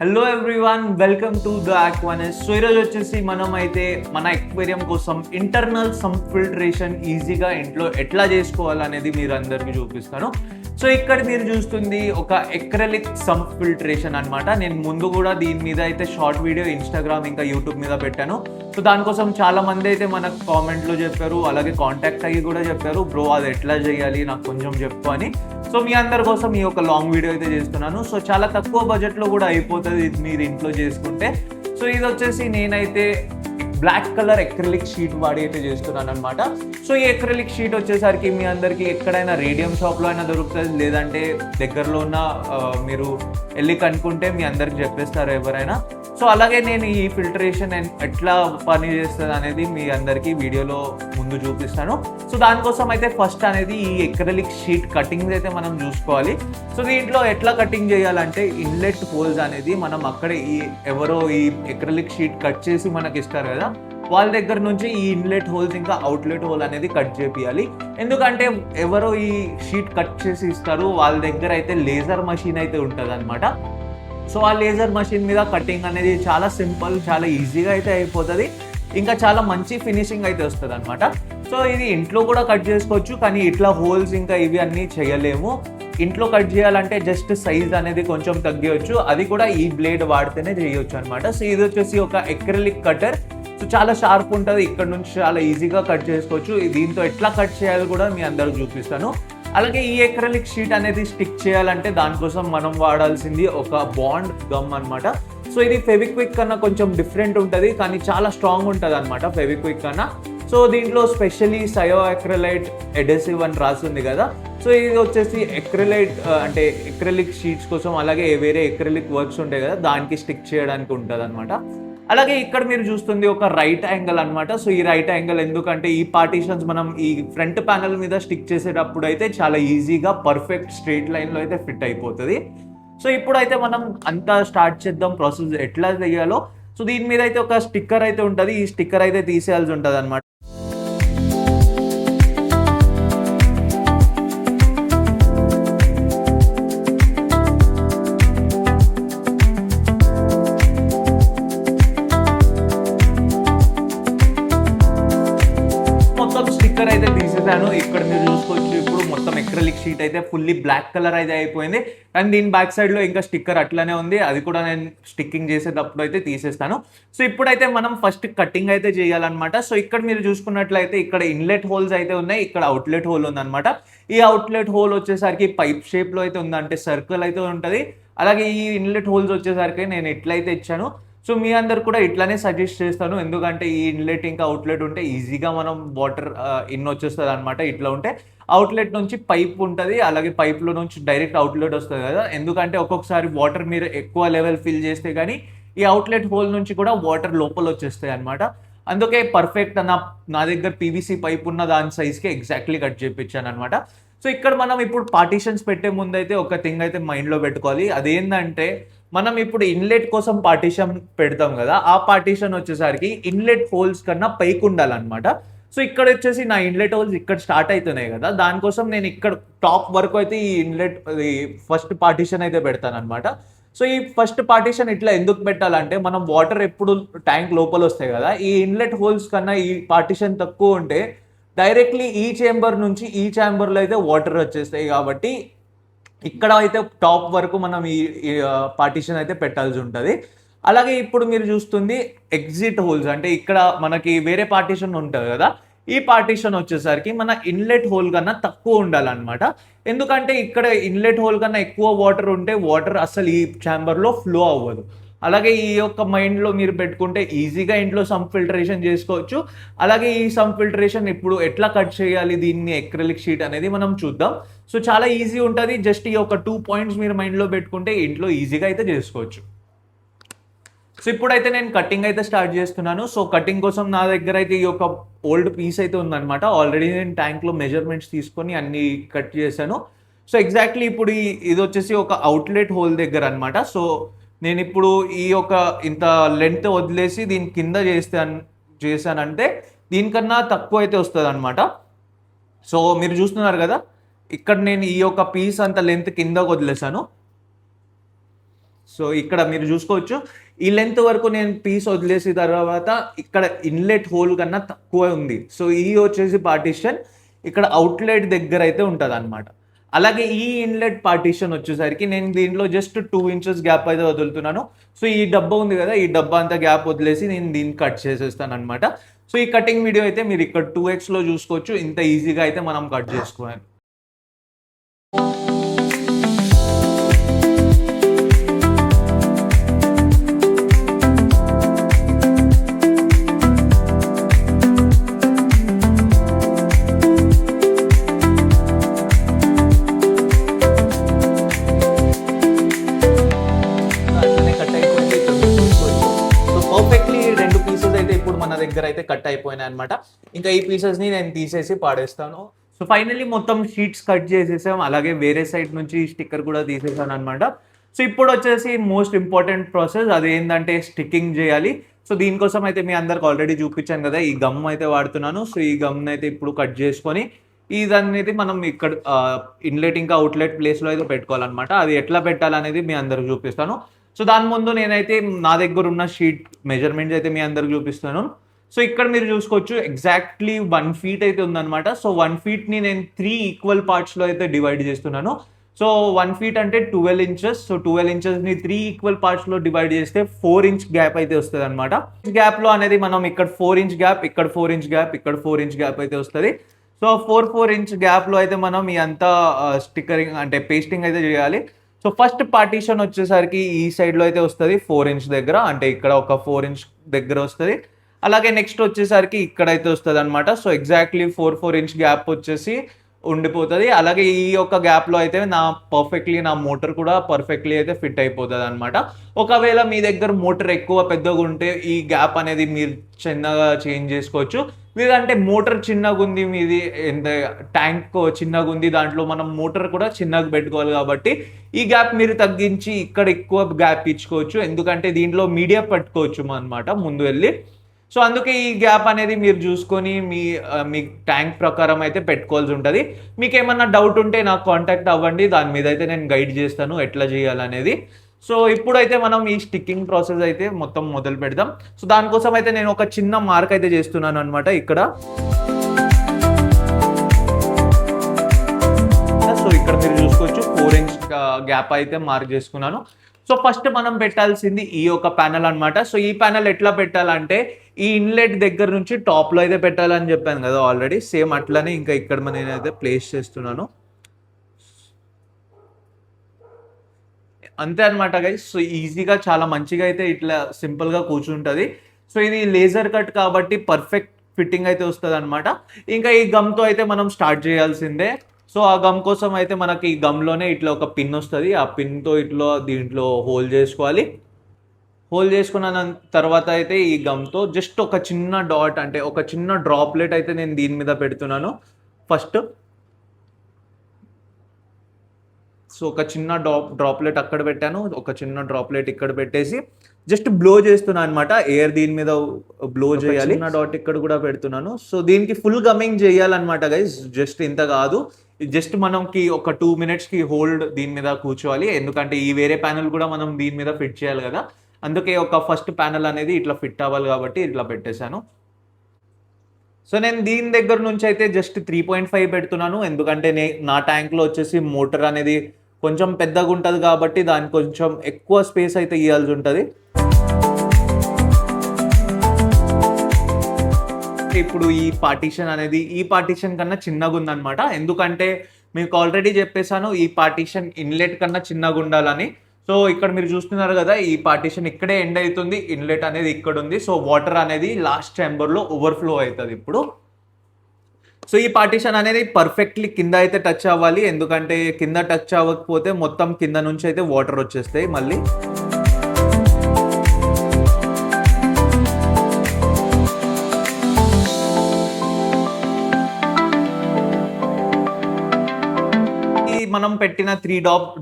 Hello everyone, welcome to the Aquanus. So ఈరోజు వచ్చేసి మనం అయితే మన ఎక్వేరియం కోసం ఇంటర్నల్ సంప్ ఫిల్టరేషన్ ఈజీగా ఇంట్లో ఎట్లా చేసుకోవాలనేది మీరు అందరికీ చూపిస్తాను. సో ఇక్కడ మీరు చూస్తుంది ఒక ఎక్రెలిక్ సంప్ ఫిల్టరేషన్ అనమాట. నేను ముందు కూడా దీని మీద అయితే షార్ట్ వీడియో ఇన్స్టాగ్రామ్ ఇంకా యూట్యూబ్ మీద పెట్టాను. సో దానికోసం చాలా మంది అయితే మనకు కామెంట్లో చెప్పారు, అలాగే కాంటాక్ట్ అయ్యి కూడా చెప్పారు, బ్రో అది ఎట్లా చేయాలి నాకు కొంచెం చెప్పు అని. సో మీ అందరి కోసం ఈ ఒక లాంగ్ వీడియో అయితే చేస్తున్నాను. సో చాలా తక్కువ బడ్జెట్లో కూడా అయిపోతుంది ఇది మీరు ఇంట్లో చేసుకుంటే. సో ఇది వచ్చేసి నేనైతే బ్లాక్ కలర్ ఎక్రిలిక్ షీట్ వాడి అయితే చేస్తున్నాను అనమాట. సో ఈ ఎక్రిలిక్ షీట్ వచ్చేసరికి మీ అందరికీ ఎక్కడైనా రేడియం షాప్లో అయినా దొరుకుతుంది, లేదంటే దగ్గరలో ఉన్న మీరు వెళ్ళి కనుక్కుంటే మీ అందరికి చెప్పేస్తారు ఎవరైనా. సో అలాగే నేను ఈ ఫిల్టరేషన్ ఎట్లా పని చేస్తుంది అనేది మీ అందరికీ వీడియోలో ముందు చూపిస్తాను. సో దానికోసం అయితే ఫస్ట్ అనేది ఈ ఎక్రిలిక్ షీట్ కటింగ్స్ అయితే మనం చూసుకోవాలి. సో దీంట్లో ఎట్లా కటింగ్ చేయాలంటే ఇన్లెట్ హోల్స్ అనేది మనం అక్కడ ఎవరో ఈ ఎక్రిలిక్ షీట్ కట్ చేసి మనకి ఇస్తారు కదా, వాళ్ళ దగ్గర నుంచి ఈ ఇన్లెట్ హోల్స్ ఇంకా అవుట్లెట్ హోల్ అనేది కట్ చేపియాలి. ఎందుకంటే ఎవరో ఈ షీట్ కట్ చేసి ఇస్తారు, వాళ్ళ దగ్గర అయితే లేజర్ మషిన్ అయితే ఉంటుంది అనమాట. సో ఆ లేజర్ మషిన్ మీద కటింగ్ అనేది చాలా సింపుల్, చాలా ఈజీగా అయితే అయిపోతుంది, ఇంకా చాలా మంచి ఫినిషింగ్ అయితే వస్తుంది అనమాట. సో ఇది ఇంట్లో కూడా కట్ చేసుకోవచ్చు, కానీ ఇట్లా హోల్స్ ఇంకా ఇవి అన్నీ చేయలేము. ఇంట్లో కట్ చేయాలంటే జస్ట్ సైజ్ అనేది కొంచెం తగ్గవచ్చు, అది కూడా ఈ బ్లేడ్ వాడితేనే చేయొచ్చు అనమాట. సో ఇది వచ్చేసి ఒక ఎక్రిలిక్ కటర్. సో చాలా షార్ప్ ఉంటుంది, ఇక్కడ నుంచి చాలా ఈజీగా కట్ చేసుకోవచ్చు. దీంతో ఎట్లా కట్ చేయాలి కూడా మీ అందరికి చూపిస్తాను. అలాగే ఈ ఎక్రిలిక్ షీట్ అనేది స్టిక్ చేయాలంటే దానికోసం మనం వాడాల్సింది ఒక బాండ్ గమ్ అనమాట. సో ఇది ఫెవిక్విక్ కన్నా కొంచెం డిఫరెంట్ ఉంటుంది, కానీ చాలా స్ట్రాంగ్ ఉంటుంది అనమాట ఫెవిక్విక్ కన్నా. సో దీంట్లో స్పెషల్లీ సయోఎక్రిలైట్ ఎడెసివ్ అని రాస్తుంది కదా. సో ఇది వచ్చేసి ఎక్రిలైట్ అంటే ఎక్రిలిక్ షీట్స్ కోసం, అలాగే వేరే ఎక్రిలిక్ వర్క్స్ ఉంటాయి కదా దానికి స్టిక్ చేయడానికి ఉంటుంది అనమాట. అలాగే ఇక్కడ మీరు చూస్తుంది ఒక రైట్ యాంగిల్ అనమాట. సో ఈ రైట్ యాంగిల్ ఎందుకంటే ఈ పార్టీషన్స్ మనం ఈ ఫ్రంట్ ప్యానల్ మీద స్టిక్ చేసేటప్పుడు అయితే చాలా ఈజీగా పర్ఫెక్ట్ స్ట్రైట్ లైన్లో అయితే ఫిట్ అయిపోతుంది. సో ఇప్పుడైతే మనం అంతా స్టార్ట్ చేద్దాం ప్రాసెస్ ఎట్లా చేయాలో. సో దీని మీద అయితే ఒక స్టిక్కర్ అయితే ఉంటుంది, ఈ స్టిక్కర్ అయితే తీసేయాల్సి ఉంటుంది అనమాట. స్టిక్కర్ అయితే తీసేసాను. ఇక్కడ మీరు చూసుకోవచ్చు ఇప్పుడు మొత్తం ఎక్రిలిక్ షీట్ అయితే ఫుల్లీ బ్లాక్ కలర్ అయితే అయిపోయింది, కానీ దీని బ్యాక్ సైడ్ లో ఇంకా స్టిక్కర్ అట్లానే ఉంది, అది కూడా నేను స్టిక్కింగ్ చేసేటప్పుడు అయితే తీసేస్తాను. సో ఇప్పుడైతే మనం ఫస్ట్ కటింగ్ అయితే చేయాలన్నమాట. సో ఇక్కడ మీరు చూసుకున్నట్లయితే ఇక్కడ ఇన్లెట్ హోల్స్ అయితే ఉన్నాయి, ఇక్కడ అవుట్లెట్ హోల్ ఉందన్నమాట. ఈ అవుట్లెట్ హోల్ వచ్చేసరికి పైప్ షేప్ లో అయితే ఉంది, అంటే సర్కిల్ అయితే ఉంటుంది. అలాగే ఈ ఇన్లెట్ హోల్స్ వచ్చేసరికి నేను ఎట్లయితే ఇచ్చాను. సో మీ అందరు కూడా ఇట్లానే సజెస్ట్ చేస్తాను, ఎందుకంటే ఈ ఇన్లెట్ ఇంకా అవుట్లెట్ ఉంటే ఈజీగా మనం వాటర్ ఇన్ వచ్చేస్తుంది అనమాట. ఇట్లా ఉంటే అవుట్లెట్ నుంచి పైప్ ఉంటుంది, అలాగే పైప్లో నుంచి డైరెక్ట్ అవుట్లెట్ వస్తుంది కదా. ఎందుకంటే ఒక్కొక్కసారి వాటర్ మీరు ఎక్కువ లెవెల్ ఫిల్ చేస్తే కానీ ఈ అవుట్లెట్ హోల్ నుంచి కూడా వాటర్ లోపల వచ్చేస్తాయి అనమాట. అందుకే పర్ఫెక్ట్ నా దగ్గర పీవీసీ పైప్ ఉన్న దాని సైజ్కి ఎగ్జాక్ట్లీ కట్ చేయించాను అనమాట. సో ఇక్కడ మనం ఇప్పుడు పార్టీషన్స్ పెట్టే ముందు అయితే ఒక థింగ్ అయితే మైండ్లో పెట్టుకోవాలి. అదేంటంటే మనం ఇప్పుడు ఇన్లెట్ కోసం పార్టీషన్ పెడతాం కదా, ఆ పార్టీషన్ వచ్చేసరికి ఇన్లెట్ హోల్స్ కన్నా పైకి ఉండాలన్నమాట. సో ఇక్కడ వచ్చేసి నా ఇన్లెట్ హోల్స్ ఇక్కడ స్టార్ట్ అవుతున్నాయి కదా, దానికోసం నేను ఇక్కడ టాప్ వరకు అయితే ఈ ఇన్లెట్ ఫస్ట్ పార్టీషన్ అయితే పెడతాను అనమాట. సో ఈ ఫస్ట్ పార్టీషన్ ఇట్లా ఎందుకు పెట్టాలంటే మనం వాటర్ ఎప్పుడు ట్యాంక్ లోపల వస్తాయి కదా, ఈ ఇన్లెట్ హోల్స్ కన్నా ఈ పార్టీషన్ తక్కువ ఉంటే డైరెక్ట్లీ ఈ చేంబర్ నుంచి ఈ ఛాంబర్లో అయితే వాటర్ వచ్చేస్తాయి. కాబట్టి ఇక్కడ అయితే టాప్ వరకు మనం ఈ పార్టీషన్ అయితే పెట్టాల్సి ఉంటుంది. అలాగే ఇప్పుడు మీరు చూస్తుంది ఎగ్జిట్ హోల్స్, అంటే ఇక్కడ మనకి వేరే పార్టీషన్ ఉంటుంది కదా, ఈ పార్టీషన్ వచ్చేసరికి మన ఇన్లెట్ హోల్ కన్నా తక్కువ ఉండాలన్నమాట. ఎందుకంటే ఇక్కడ ఇన్లెట్ హోల్ కన్నా ఎక్కువ వాటర్ ఉంటే వాటర్ అసలు ఈ ఛాంబర్లో ఫ్లో అవ్వదు. అలాగే ఈ యొక్క మైండ్లో మీరు పెట్టుకుంటే ఈజీగా ఇంట్లో సంప్ ఫిల్టరేషన్ చేసుకోవచ్చు. అలాగే ఈ సంప్ ఫిల్టరేషన్ ఇప్పుడు ఎట్లా కట్ చేయాలి దీన్ని ఎక్రిలిక్ షీట్ అనేది మనం చూద్దాం. సో చాలా ఈజీ ఉంటుంది, జస్ట్ ఈ ఒక 2 పాయింట్స్ మీరు మైండ్లో పెట్టుకుంటే ఇంట్లో ఈజీగా అయితే చేసుకోవచ్చు. సో ఇప్పుడైతే నేను కటింగ్ అయితే స్టార్ట్ చేస్తున్నాను. సో కటింగ్ కోసం నా దగ్గర అయితే ఈ యొక్క ఓల్డ్ పీస్ అయితే ఉందన్నమాట. ఆల్రెడీ నేను ట్యాంక్లో మెజర్మెంట్స్ తీసుకొని అన్ని కట్ చేశాను. సో ఎగ్జాక్ట్లీ ఇప్పుడు ఇది వచ్చేసి ఒక అవుట్లెట్ హోల్ దగ్గర అనమాట. సో నేను ఇప్పుడు ఈ యొక్క ఇంత లెంత్ వదిలేసి దీని కింద చేశానంటే దీనికన్నా తక్కువ అయితే వస్తుంది అనమాట. సో మీరు చూస్తున్నారు కదా, ఇక్కడ నేను ఈ యొక్క పీస్ అంత లెంత్ కిందకు వదిలేసాను. సో ఇక్కడ మీరు చూసుకోవచ్చు ఈ లెంత్ వరకు నేను పీస్ వదిలేసిన తర్వాత ఇక్కడ ఇన్లెట్ హోల్ కన్నా తక్కువ ఉంది. సో ఈ వచ్చేసి పార్టీషన్ ఇక్కడ అవుట్లెట్ దగ్గర అయితే ఉంటుంది అనమాట. అలాగే ఈ ఇన్లెట్ పార్టీషన్ వచ్చేసరికి నేను దీంట్లో జస్ట్ 2 ఇంచెస్ గ్యాప్ అయితే వదులుతున్నాను. సో ఈ డబ్బా ఉంది కదా, ఈ డబ్బా అంతా గ్యాప్ వదిలేసి నేను దీన్ని కట్ చేసేస్తాను అనమాట. సో ఈ కటింగ్ వీడియో అయితే మీరు ఇక్కడ 2x లో చూసుకోవచ్చు. ఇంత ఈజీగా అయితే మనం కట్ చేసుకోవాలి. మన దగ్గర అయితే కట్ అయిపోయినాయి అనమాట. ఇంకా ఈ పీసెస్ ని నేను తీసేసి పాడేస్తాను. సో ఫైనల్లీ మొత్తం షీట్స్ కట్ చేసేసాం. అలాగే వేరే సైడ్ నుంచి స్టిక్కర్ కూడా తీసేసాను అనమాట. సో ఇప్పుడు వచ్చేసి మోస్ట్ ఇంపార్టెంట్ ప్రాసెస్ అది ఏంటంటే స్టిక్కింగ్ చేయాలి. సో దీనికోసం అయితే మీ అందరికి ఆల్రెడీ చూపించాను కదా, ఈ గమ్ అయితే వాడుతున్నాను. సో ఈ గమ్ అయితే ఇప్పుడు కట్ చేసుకొని ఇదనేది మనం ఇక్కడ ఇన్లెట్ ఇంకా అవుట్లెట్ ప్లేస్లో అయితే పెట్టుకోవాలన్నమాట. అది ఎట్లా పెట్టాలనేది మీ అందరికి చూపిస్తాను. సో దాని ముందు నేనైతే నా దగ్గర ఉన్న షీట్ మెజర్మెంట్స్ అయితే మీ అందరికి చూపిస్తాను. సో ఇక్కడ మీరు చూసుకోవచ్చు ఎగ్జాక్ట్లీ 1 feet అయితే ఉందన్నమాట. సో 1 feetని నేను 3 ఈక్వల్ పార్ట్స్లో అయితే డివైడ్ చేస్తున్నాను. సో 1 feet అంటే 12 inches. సో 12 inchesని 3 ఈక్వల్ పార్ట్స్లో డివైడ్ చేస్తే 4 inch గ్యాప్ అయితే వస్తుంది అనమాట. గ్యాప్లో అనేది మనం ఇక్కడ 4 inch గ్యాప్, ఇక్కడ 4 inch గ్యాప్, ఇక్కడ 4 inch గ్యాప్ అయితే వస్తుంది. సో 4 inch గ్యాప్లో అయితే మనం ఈ అంతా స్టిక్కరింగ్ అంటే పేస్టింగ్ అయితే చేయాలి. సో ఫస్ట్ పార్టీషన్ వచ్చేసరికి ఈ సైడ్లో అయితే వస్తుంది 4 inch దగ్గర, అంటే ఇక్కడ ఒక 4 inch దగ్గర వస్తుంది. అలాగే నెక్స్ట్ వచ్చేసరికి ఇక్కడైతే వస్తుంది అనమాట. సో ఎగ్జాక్ట్లీ 4 inch గ్యాప్ వచ్చేసి ఉండిపోతుంది. అలాగే ఈ యొక్క గ్యాప్లో అయితే నా మోటార్ కూడా పర్ఫెక్ట్లీ అయితే ఫిట్ అయిపోతుంది అనమాట. ఒకవేళ మీ దగ్గర మోటార్ ఎక్కువ పెద్దగా ఉంటే ఈ గ్యాప్ అనేది మీరు చిన్నగా చేంజ్ చేసుకోవచ్చు. లేదంటే మోటార్ చిన్నగా ఉంది, మీది ఎంత ట్యాంక్ చిన్నగా ఉంది, దాంట్లో మనం మోటార్ కూడా చిన్నగా పెట్టుకోవాలి కాబట్టి ఈ గ్యాప్ మీరు తగ్గించి ఇక్కడ ఎక్కువ గ్యాప్ ఇచ్చుకోవచ్చు. ఎందుకంటే దీంట్లో మీడియా పట్టుకోవచ్చు అనమాట ముందు వెళ్ళి. సో అందుకే ఈ గ్యాప్ అనేది మీరు చూసుకొని మీ ట్యాంక్ ప్రకారం అయితే పెట్టుకోవాల్సి ఉంటుంది. మీకు ఏమన్నా డౌట్ ఉంటే నాకు కాంటాక్ట్ అవ్వండి, దాని మీద అయితే నేను గైడ్ చేస్తాను ఎట్లా చేయాలనేది. సో ఇప్పుడైతే మనం ఈ స్టిక్కింగ్ ప్రాసెస్ అయితే మొత్తం మొదలు పెడదాం. సో దానికోసం అయితే నేను ఒక చిన్న మార్క్ అయితే చేస్తున్నాను అనమాట ఇక్కడ. సో ఇక్కడ మీరు చూసుకోవచ్చు 4 inch గ్యాప్ అయితే మార్క్ చేసుకున్నాను. సో ఫస్ట్ మనం పెట్టాల్సింది ఈ యొక్క ప్యానెల్ అనమాట. సో ఈ ప్యానెల్ ఎట్లా పెట్టాలంటే ఈ ఇన్లెట్ దగ్గర నుంచి టాప్లో అయితే పెట్టాలని చెప్పాను కదా ఆల్రెడీ, సేమ్ అట్లనే ఇంకా ఇక్కడ నేనైతే ప్లేస్ చేస్తున్నాను. అంతే అనమాట గైస్. సో ఈజీగా చాలా మంచిగా అయితే ఇట్లా సింపుల్గా కూర్చుంటుంది. సో ఇది లేజర్ కట్ కాబట్టి పర్ఫెక్ట్ ఫిట్టింగ్ అయితే వస్తుంది అనమాట. ఇంకా ఈ గమ్తో అయితే మనం స్టార్ట్ చేయాల్సిందే. సో ఆ గమ్ కోసం అయితే మనకి ఈ గమ్లోనే ఇట్లా ఒక పిన్ వస్తుంది. ఆ పిన్తో దీంట్లో హోల్ చేసుకోవాలి. హోల్ చేసుకున్న తర్వాత అయితే ఈ గమ్తో జస్ట్ ఒక చిన్న డాట్ అంటే ఒక చిన్న డ్రాప్లెట్ అయితే నేను దీని మీద పెడుతున్నాను ఫస్ట్. సో ఒక చిన్న డ్రాప్లెట్ అక్కడ పెట్టాను, ఒక చిన్న డ్రాప్లెట్ ఇక్కడ పెట్టేసి జస్ట్ బ్లో చేస్తున్నాను అనమాట. ఎయిర్ దీని మీద బ్లో చేయాలి. చిన్న డాట్ ఇక్కడ కూడా పెడుతున్నాను. సో దీనికి ఫుల్ గమ్మింగ్ చేయాలన్నమాట గైస్, జస్ట్ ఇంత కాదు. జస్ట్ మనకి ఒక 2 minutesకి హోల్డ్ దీని మీద కూర్చోవాలి. ఎందుకంటే ఈ వేరే ప్యానెల్ కూడా మనం దీని మీద ఫిట్ చేయాలి కదా, అందుకే ఒక ఫస్ట్ ప్యానెల్ అనేది ఇట్లా ఫిట్ అవ్వాలి కాబట్టి ఇట్లా పెట్టేశాను. సో నేను దీని దగ్గర నుంచి అయితే జస్ట్ 3.5 పెడుతున్నాను. ఎందుకంటే నా ట్యాంక్లో వచ్చేసి మోటార్ అనేది కొంచెం పెద్దగా ఉంటుంది కాబట్టి దానికి కొంచెం ఎక్కువ స్పేస్ అయితే ఇవ్వాల్సి ఉంటుంది. ఇప్పుడు ఈ పార్టీషన్ కన్నా చిన్నగా ఉందన్నమాట. ఎందుకంటే మీకు ఆల్రెడీ చెప్పేశాను ఈ పార్టీషన్ ఇన్లెట్ కన్నా చిన్నగా ఉండాలని. సో ఇక్కడ మీరు చూస్తున్నారు కదా, ఈ పార్టీషన్ ఇక్కడే ఎండ్ అవుతుంది, ఇన్లెట్ అనేది ఇక్కడ ఉంది. సో వాటర్ అనేది లాస్ట్ ఛాంబర్లో ఓవర్ఫ్లో అవుతుంది ఇప్పుడు. సో ఈ పార్టీషన్ అనేది పర్ఫెక్ట్లీ కింద అయితే టచ్ అవ్వాలి. ఎందుకంటే కింద టచ్ అవ్వకపోతే మొత్తం కింద నుంచి అయితే వాటర్ వచ్చేస్తాయి మళ్ళీ. మనం పెట్టిన 3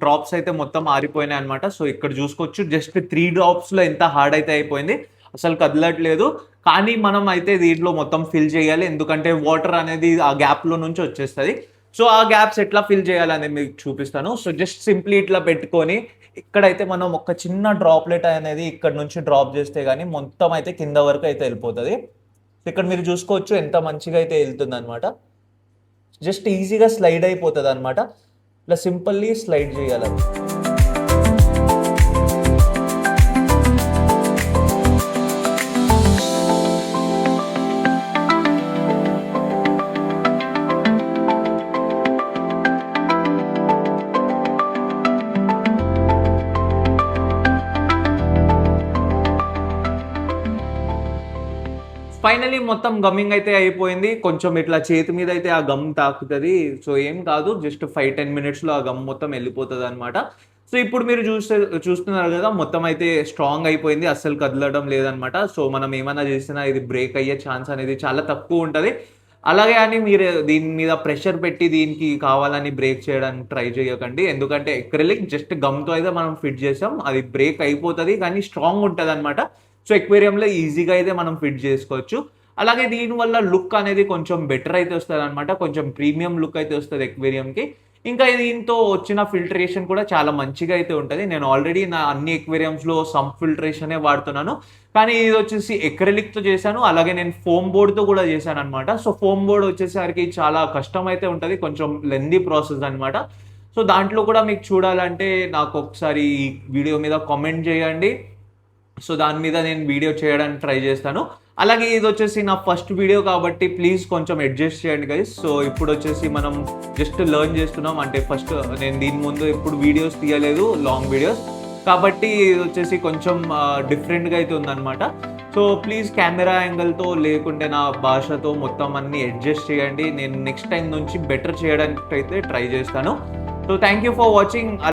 డ్రాప్స్ అయితే మొత్తం ఆరిపోయినాయి అనమాట. సో ఇక్కడ చూసుకోవచ్చు జస్ట్ 3 డ్రాప్స్లో ఎంత హార్డ్ అయితే అయిపోయింది, అసలు కదలట్లేదు. కానీ మనం అయితే దీంట్లో మొత్తం ఫిల్ చేయాలి, ఎందుకంటే వాటర్ అనేది ఆ గ్యాప్లో నుంచి వచ్చేస్తుంది. సో ఆ గ్యాప్స్ ఎట్లా ఫిల్ చేయాలనేది మీకు చూపిస్తాను. సో జస్ట్ సింప్లీ ఇట్లా పెట్టుకొని ఇక్కడైతే మనం ఒక చిన్న డ్రాప్లెట్ అనేది ఇక్కడ నుంచి డ్రాప్ చేస్తే కానీ మొత్తం అయితే కింద వరకు అయితే వెళ్ళిపోతుంది. ఇక్కడ మీరు చూసుకోవచ్చు ఎంత మంచిగా అయితే వెళ్తుంది అనమాట. జస్ట్ ఈజీగా స్లైడ్ అయిపోతుంది అనమాట. ఇట్లా సింపుల్లీ స్లైడ్ చేయాలి. ఫైనలీ మొత్తం గమ్మింగ్ అయితే అయిపోయింది. కొంచెం ఇట్లా చేతి మీద అయితే ఆ గమ్ తాకుతది. సో ఏం కాదు, జస్ట్ 5-10 మినిట్స్‌లో ఆ గమ్ మొత్తం వెళ్ళిపోతదనమాట. సో ఇప్పుడు మీరు చూస్తున్నారు కదా! మొత్తం అయితే స్ట్రాంగ్ అయిపోయింది. అస్సలు కదలడం లేదనమాట. సో మనం ఏమన్నా చేసినా ఇది బ్రేక్ అయ్యే ఛాన్స్ అనేది చాలా తక్కువుంటది. అలాగే అని మీరు దీని మీద ప్రెషర్ పెట్టి దీనికి కావాలని బ్రేక్ చేయడానికి ట్రై చేయకండి. ఎందుకంటే అక్రిలిక్ జస్ట్ గమ్‌తో అయితే మనం ఫిట్ చేసాం. అది బ్రేక్ అయిపోతది. కానీ స్ట్రాంగ్ ఉంటదనమాట. సో ఎక్వేరియంలో ఈజీగా అయితే మనం ఫిట్ చేసుకోవచ్చు. అలాగే దీనివల్ల లుక్ అనేది కొంచెం బెటర్ అయితే వస్తదనమాట. కొంచెం ప్రీమియం లుక్ అయితే వస్తది ఎక్వేరియంకి. ఇంకా దీంతో వచ్చిన ఫిల్టరేషన్ కూడా చాలా మంచిగా అయితే ఉంటది. నేను ఆల్రెడీ నా అన్ని ఎక్వేరియంస్‌లో సంప్ ఫిల్టరేషనే వాడుతున్నాను. కానీ ఇదొచ్చేసి అక్రిలిక్‌తో చేశాను. అలాగే నేను ఫోమ్ బోర్డ్‌తో కూడా చేశాననమాట. సో ఫోమ్ బోర్డ్ వచ్చేసరికి చాలా కష్టమైతే ఉంటది. కొంచెం లెంథీ ప్రాసెస్ అనమాట. సో దాంట్లో కూడా మీకు చూడాలంటే నాకొకసారి ఈ వీడియో మీద కామెంట్ చేయండి. సో దాని మీద నేను వీడియో చేయడానికి ట్రై చేస్తాను. అలాగే ఇదొచ్చేసి నా ఫస్ట్ వీడియో కాబట్టి ప్లీజ్ కొంచెం అడ్జస్ట్ చేయండి గైస్. సో ఇప్పుడొచ్చేసి మనం జస్ట్ లెర్న్ చేస్తున్నాం. అంటే ఫస్ట్ నేను దీని ముందు ఎప్పుడు వీడియోస్ తీయలేదు, లాంగ్ వీడియోస్. కాబట్టి ఇదొచ్చేసి కొంచెం డిఫరెంట్‌గా అయితే ఉందనమాట. సో ప్లీజ్ కెమెరా యాంగిల్‌తో లేకుంటే నా భాషతో మొత్తం అన్నీ అడ్జస్ట్ చేయండి. నేను నెక్స్ట్ టైమ్ నుంచి బెటర్ చేయడానికైతే ట్రై చేస్తాను. So thank you for watching.